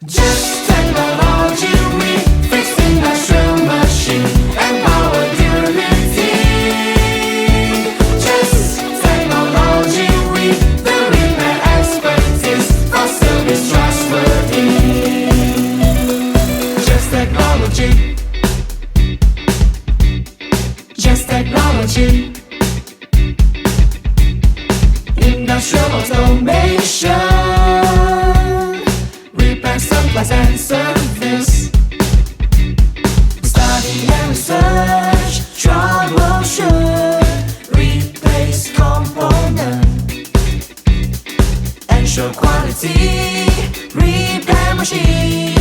Just technology, we fix industrial machine and power durability. Just technology, we the repair expertise for service trustworthy. Just technology. Just technology. Industrial automation, repair, supplies and service. Study and research, troubleshoot, replace component, ensure quality, repair machine.